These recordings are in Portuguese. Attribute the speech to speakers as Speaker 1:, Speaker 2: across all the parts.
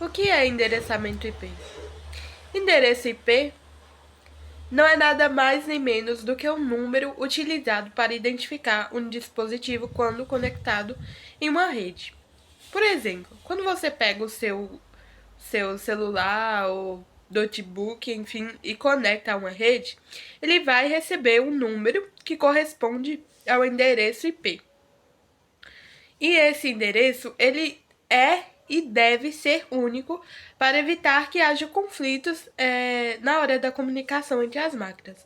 Speaker 1: O que é endereçamento IP? Endereço IP não é nada mais nem menos do que um número utilizado para identificar um dispositivo quando conectado em uma rede. Por exemplo, quando você pega o seu celular ou notebook, enfim, e conecta a uma rede, ele vai receber um número que corresponde ao endereço IP. E esse endereço, ele é e deve ser único para evitar que haja conflitos na hora da comunicação entre as máquinas.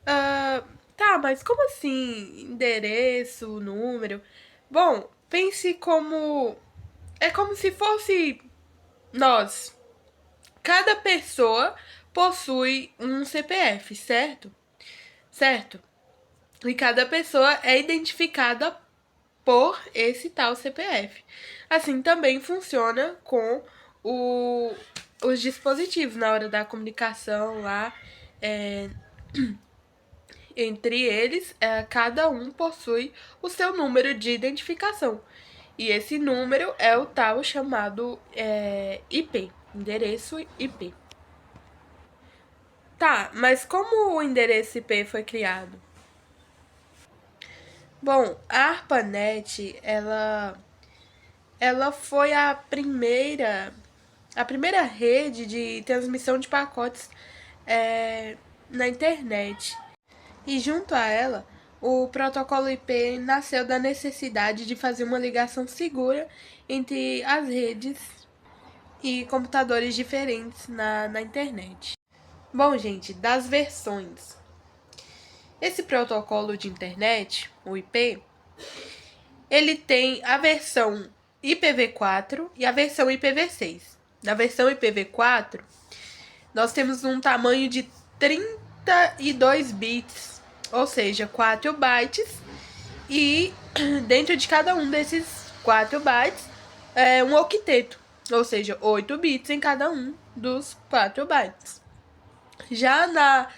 Speaker 1: Ah, tá, mas como assim? Endereço, número? Bom, pense como. É como se fosse nós. Cada pessoa possui um CPF, certo? Certo? E cada pessoa é identificada por esse tal CPF. Assim também funciona com o, os dispositivos na hora da comunicação lá. É, entre eles, cada um possui o seu número de identificação. E esse número é o tal chamado IP, endereço IP. Tá, mas como o endereço IP foi criado? Bom, a ARPANET, ela foi a primeira rede de transmissão de pacotes na internet. E junto a ela, o protocolo IP nasceu da necessidade de fazer uma ligação segura entre as redes e computadores diferentes na internet. Bom, gente, das versões. Esse protocolo de internet, o IP, ele tem a versão IPv4 e a versão IPv6. Na versão IPv4, nós temos um tamanho de 32 bits, ou seja, 4 bytes, e dentro de cada um desses 4 bytes é um octeto, ou seja, 8 bits em cada um dos 4 bytes. Já na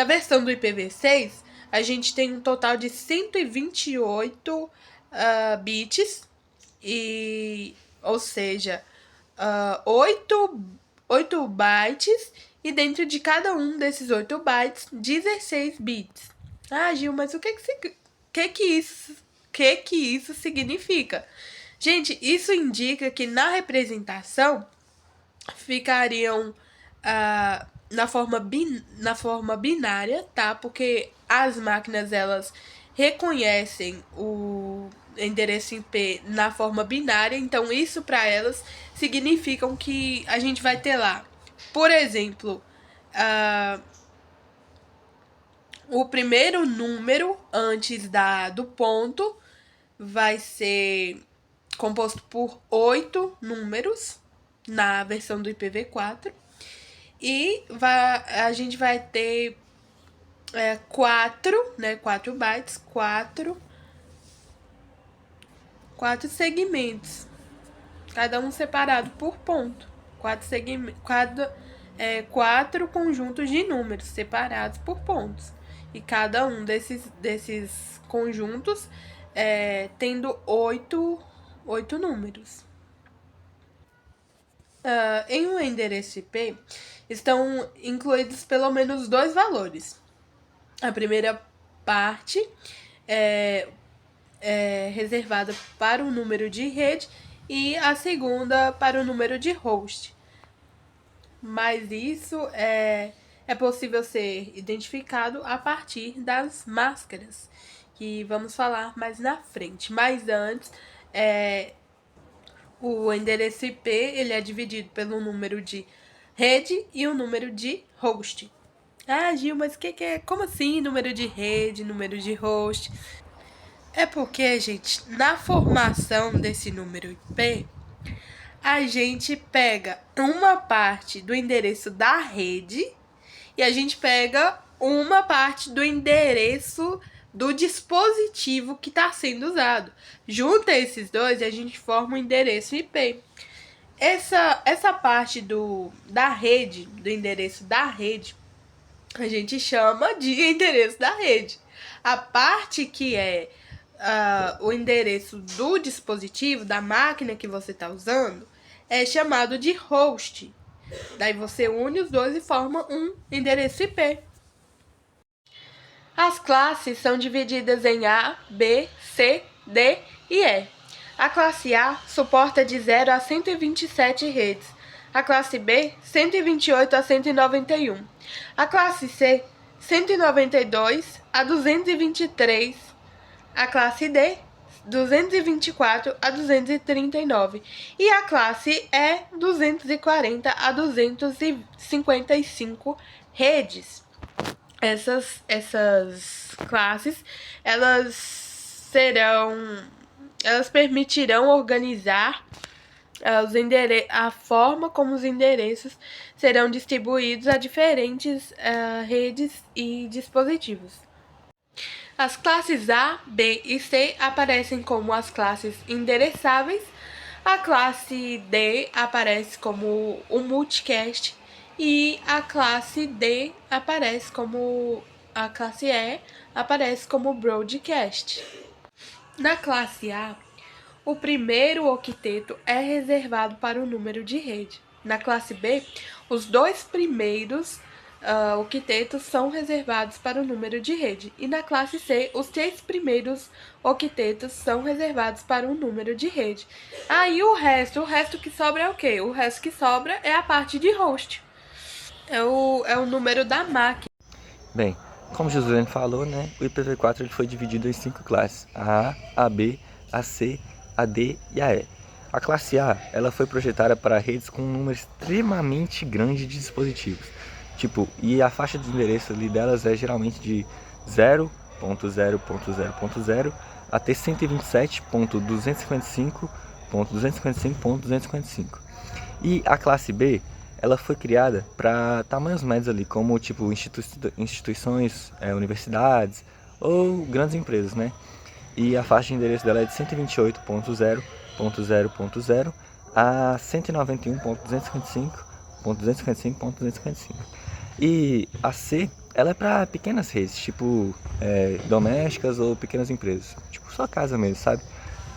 Speaker 1: versão do IPv6, a gente tem um total de 128 bits, ou seja, 8 bytes, e dentro de cada um desses 8 bytes, 16 bits. Ah, Gil, mas o que isso significa? Gente, isso indica que na representação ficariam na forma binária, tá? Porque as máquinas, elas reconhecem o endereço IP na forma binária, então isso para elas significa que a gente vai ter lá, por exemplo, o primeiro número antes do ponto vai ser composto por 8 números na versão do IPv4. E a gente vai ter 4, né? 4 bytes, 4 segmentos. Cada um separado por ponto. 4 conjuntos de números separados por pontos. E cada um desses conjuntos tendo 8 números. Em um endereço IP, estão incluídos pelo menos 2 valores. A primeira parte é reservada para o número de rede e a segunda para o número de host. Mas isso é possível ser identificado a partir das máscaras, que vamos falar mais na frente. Mas antes, o endereço IP ele é dividido pelo número de rede e o número de host. Ah, Gil, mas que é? Como assim número de rede, número de host? É porque, gente, na formação desse número IP, a gente pega uma parte do endereço da rede e a gente pega uma parte do endereço do dispositivo que está sendo usado. Junta esses dois e a gente forma um endereço IP. Essa parte da rede, do endereço da rede, a gente chama de endereço da rede. A parte que é o endereço do dispositivo, da máquina que você está usando, é chamado de host. Daí você une os dois e forma um endereço IP. As classes são divididas em A, B, C, D e E. A classe A suporta de 0 a 127 redes. A classe B, 128 a 191. A classe C, 192 a 223. A classe D, 224 a 239. E a classe E, 240 a 255 redes. Essas classes, elas permitirão organizar a forma como os endereços serão distribuídos a diferentes redes e dispositivos. As classes A, B e C aparecem como as classes endereçáveis. A classe D aparece como o multicast e a classe D aparece como a classe E aparece como broadcast. Na classe A, o primeiro octeto é reservado para o número de rede. Na classe B, os dois primeiros octetos são reservados para o número de rede. E na classe C, os 3 primeiros octetos são reservados para o número de rede. Aí o resto que sobra é o quê? O resto que sobra é a parte de host. É o número da máquina.
Speaker 2: Bem, como Josué falou, né, o IPv4 ele foi dividido em 5 classes: a A, a B, a C, a D e a E. A classe A ela foi projetada para redes com um número extremamente grande de dispositivos. E a faixa de endereço ali delas é geralmente de 0.0.0.0 até 127.255.255.255. E a classe B ela foi criada para tamanhos médios ali, como instituições, universidades ou grandes empresas, né? E a faixa de endereço dela é de 128.0.0.0 a 191.255.255.255. E a C, ela é para pequenas redes, domésticas ou pequenas empresas, tipo sua casa mesmo, sabe?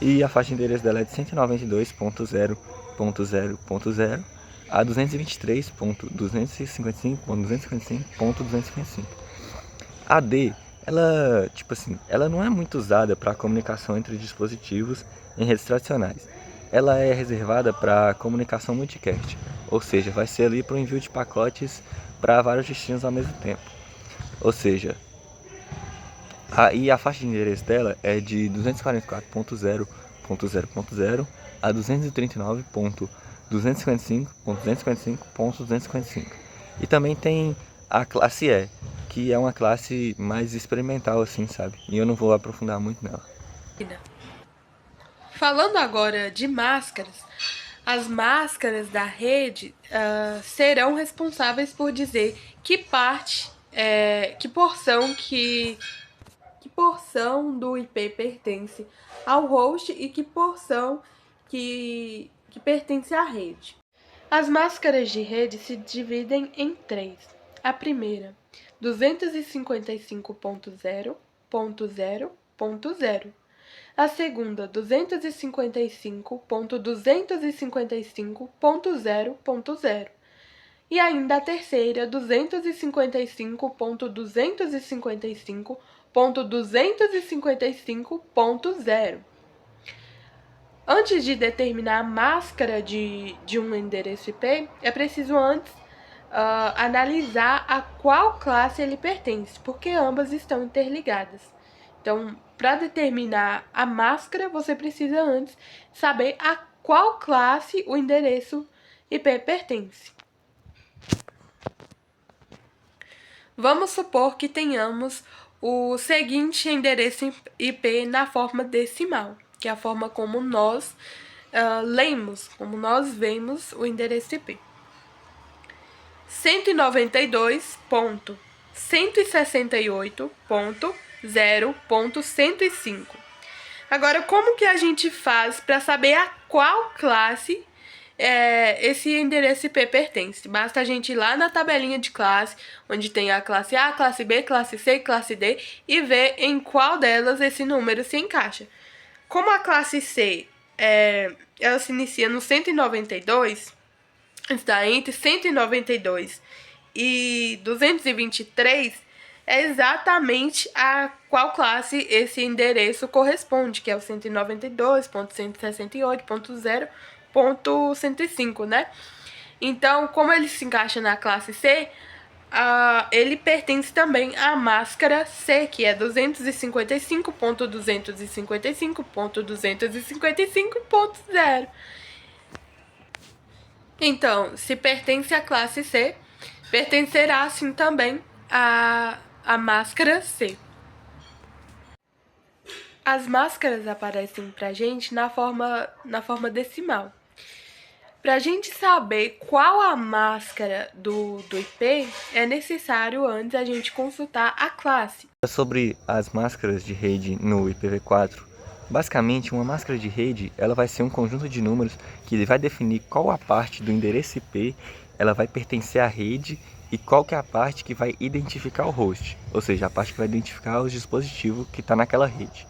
Speaker 2: E a faixa de endereço dela é de 192.0.0.0 a 223.255.255.255. A D, ela não é muito usada para comunicação entre dispositivos em redes tradicionais. Ela é reservada para comunicação multicast, ou seja, vai ser ali para o envio de pacotes para vários destinos ao mesmo tempo. Ou seja, e a faixa de endereço dela é de 244.0.0.0 a 239.255.255.255. E também tem a classe E, que é uma classe mais experimental, assim, sabe? E eu não vou aprofundar muito nela.
Speaker 1: Falando agora de máscaras, as máscaras da rede serão responsáveis por dizer que porção do IP pertence ao host e que porção que pertence à rede. As máscaras de rede se dividem em 3. A primeira, 255.0.0.0. A segunda, 255.255.0.0. E ainda a terceira, 255.255.255.0. Antes de determinar a máscara de um endereço IP, é preciso antes analisar a qual classe ele pertence, porque ambas estão interligadas. Então, para determinar a máscara, você precisa antes saber a qual classe o endereço IP pertence. Vamos supor que tenhamos o seguinte endereço IP na forma decimal, que é a forma como nós lemos, como nós vemos o endereço IP. 192.168.0.105. Agora, como que a gente faz para saber a qual classe esse endereço IP pertence? Basta a gente ir lá na tabelinha de classe, onde tem a classe A, classe B, classe C e classe D, e ver em qual delas esse número se encaixa. Como a classe C ela se inicia no 192, está entre 192 e 223, é exatamente a qual classe esse endereço corresponde, que é o 192.168.0.105, né? Então, como ele se encaixa na classe C, ele pertence também à máscara C, que é 255.255.255.255.0. Então, se pertence à classe C, pertencerá assim também à máscara C. As máscaras aparecem pra gente na forma decimal. Pra gente saber qual a máscara do IP, é necessário antes a gente consultar a classe.
Speaker 2: Sobre as máscaras de rede no IPv4, basicamente uma máscara de rede ela vai ser um conjunto de números que vai definir qual a parte do endereço IP ela vai pertencer à rede e qual que é a parte que vai identificar o host, ou seja, a parte que vai identificar o dispositivo que está naquela rede.